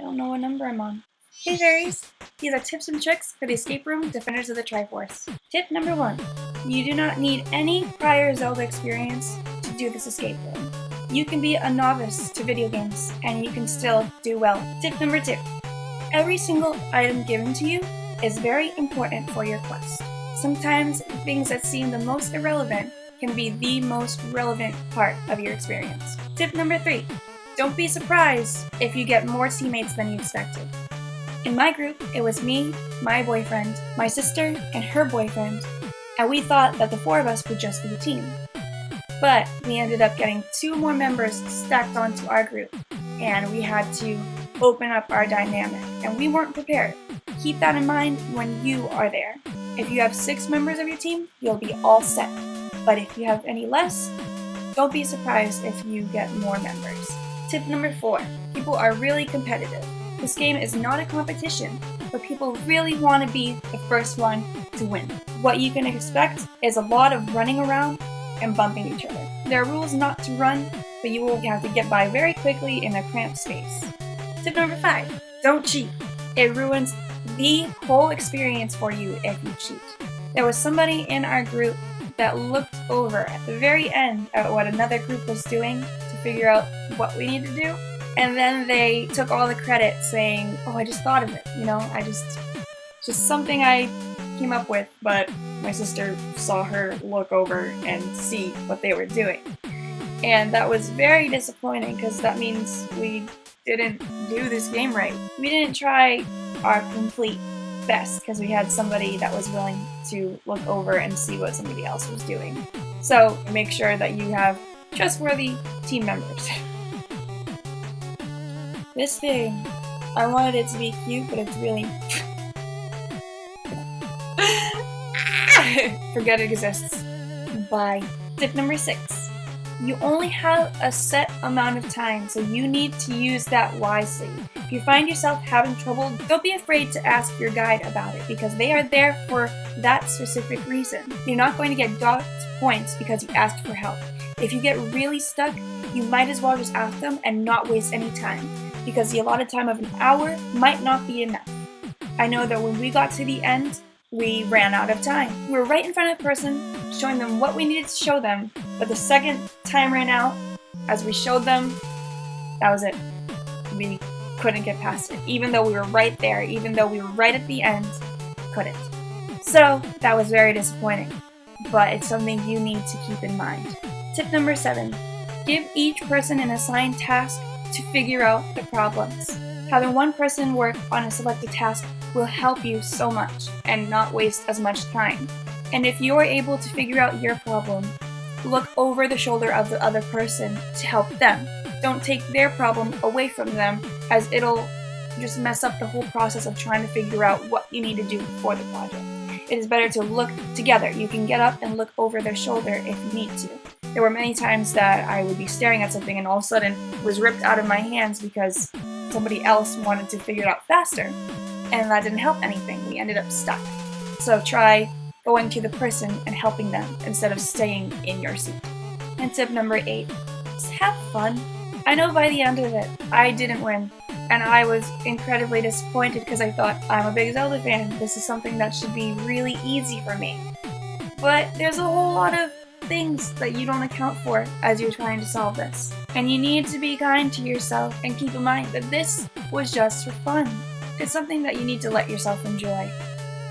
don't know what number I'm on. Hey Fairies! These are tips and tricks for the escape room Defenders of the Triforce. Tip number 1. You do not need any prior Zelda experience to do this escape room. You can be a novice to video games and you can still do well. Tip number 2. Every single item given to you is very important for your quest. Sometimes things that seem the most irrelevant can be the most relevant part of your experience. Tip number 3. Don't be surprised if you get more teammates than you expected. In my group, it was me, my boyfriend, my sister, and her boyfriend, and we thought that the 4 of us would just be a team. But we ended up getting 2 more members stacked onto our group, and we had to open up our dynamic, and we weren't prepared. Keep that in mind when you are there. If you have 6 members of your team, you'll be all set. But if you have any less, don't be surprised if you get more members. Tip number 4. People are really competitive. This game is not a competition, but people really want to be the first one to win. What you can expect is a lot of running around and bumping each other. There are rules not to run, but you will have to get by very quickly in a cramped space. Tip number 5. Don't cheat. It ruins the whole experience for you if you cheat. There was somebody in our group that looked over at the very end at what another group was doing to figure out what we need to do, and then they took all the credit saying, oh, I just thought of it, just something I came up with, but my sister saw her look over and see what they were doing. And that was very disappointing because that means we didn't do this game right. We didn't try our complete best because we had somebody that was willing to look over and see what somebody else was doing. So make sure that you have trustworthy team members. This thing, I wanted it to be cute, but it's really... Forget it exists. Bye. Tip number 6. You only have a set amount of time, so you need to use that wisely. If you find yourself having trouble, don't be afraid to ask your guide about it, because they are there for that specific reason. You're not going to get docked points because you asked for help. If you get really stuck, you might as well just ask them and not waste any time, because the allotted time of an hour might not be enough. I know that when we got to the end, we ran out of time. We were right in front of the person, showing them what we needed to show them, but the second time ran out, as we showed them, that was it. We couldn't get past it. Even though we were right there, even though we were right at the end, couldn't. So that was very disappointing, but it's something you need to keep in mind. Tip number 7. Give each person an assigned task to figure out the problems. Having one person work on a selected task will help you so much and not waste as much time. And if you're able to figure out your problem, look over the shoulder of the other person to help them. Don't take their problem away from them, as it'll just mess up the whole process of trying to figure out what you need to do for the project. It is better to look together. You can get up and look over their shoulder if you need to. There were many times that I would be staring at something and all of a sudden it was ripped out of my hands because somebody else wanted to figure it out faster. And that didn't help anything. We ended up stuck. So try going to the person and helping them instead of staying in your seat. And tip number 8. Just have fun. I know by the end of it, I didn't win. And I was incredibly disappointed because I thought, I'm a big Zelda fan. This is something that should be really easy for me. But there's a whole lot of things that you don't account for as you're trying to solve this. And you need to be kind to yourself and keep in mind that this was just for fun. It's something that you need to let yourself enjoy.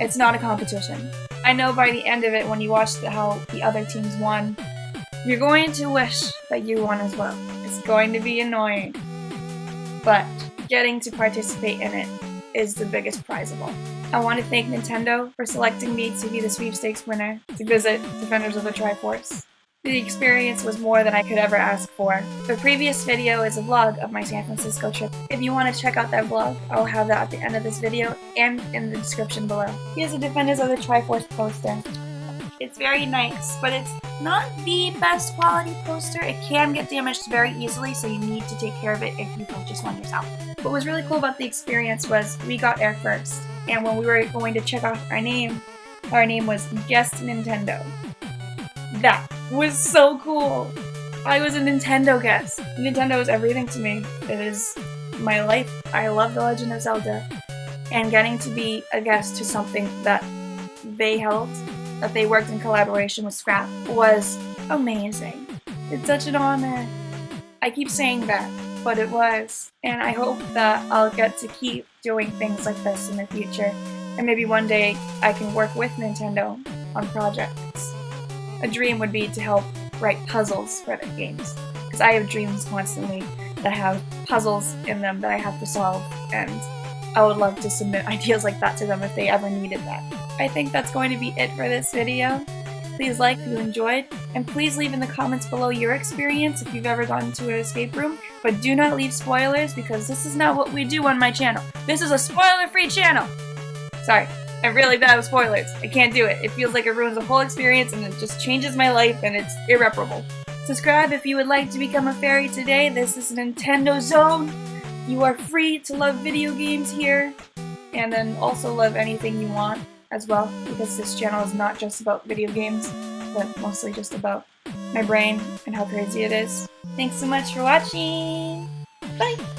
It's not a competition. I know by the end of it, when you watch how the other teams won, you're going to wish that you won as well. It's going to be annoying. But getting to participate in it is the biggest prize of all. I want to thank Nintendo for selecting me to be the sweepstakes winner to visit Defenders of the Triforce. The experience was more than I could ever ask for. The previous video is a vlog of my San Francisco trip. If you want to check out that vlog, I'll have that at the end of this video and in the description below. Here's a Defenders of the Triforce poster. It's very nice, but it's not the best quality poster. It can get damaged very easily, so you need to take care of it if you purchase one yourself. What was really cool about the experience was we got there first, and when we were going to check off our name was Guest Nintendo. That was so cool! I was a Nintendo guest. Nintendo is everything to me. It is my life. I love The Legend of Zelda, and getting to be a guest to something that they held, that they worked in collaboration with Scrap, was amazing. It's such an honor. I keep saying that, but it was, and I hope that I'll get to keep doing things like this in the future, and maybe one day I can work with Nintendo on projects. A dream would be to help write puzzles for their games, because I have dreams constantly that have puzzles in them that I have to solve, and I would love to submit ideas like that to them if they ever needed that. I think that's going to be it for this video. Please like if you enjoyed, and please leave in the comments below your experience if you've ever gone to an escape room, but do not leave spoilers because this is not what we do on my channel. This is a spoiler-free channel! Sorry, I'm really bad with spoilers. I can't do it. It feels like it ruins the whole experience and it just changes my life and it's irreparable. Subscribe if you would like to become a fairy today. This is Nintendo Zone. You are free to love video games here, and then also love anything you want as well, because this channel is not just about video games, but mostly just about my brain and how crazy it is. Thanks so much for watching! Bye!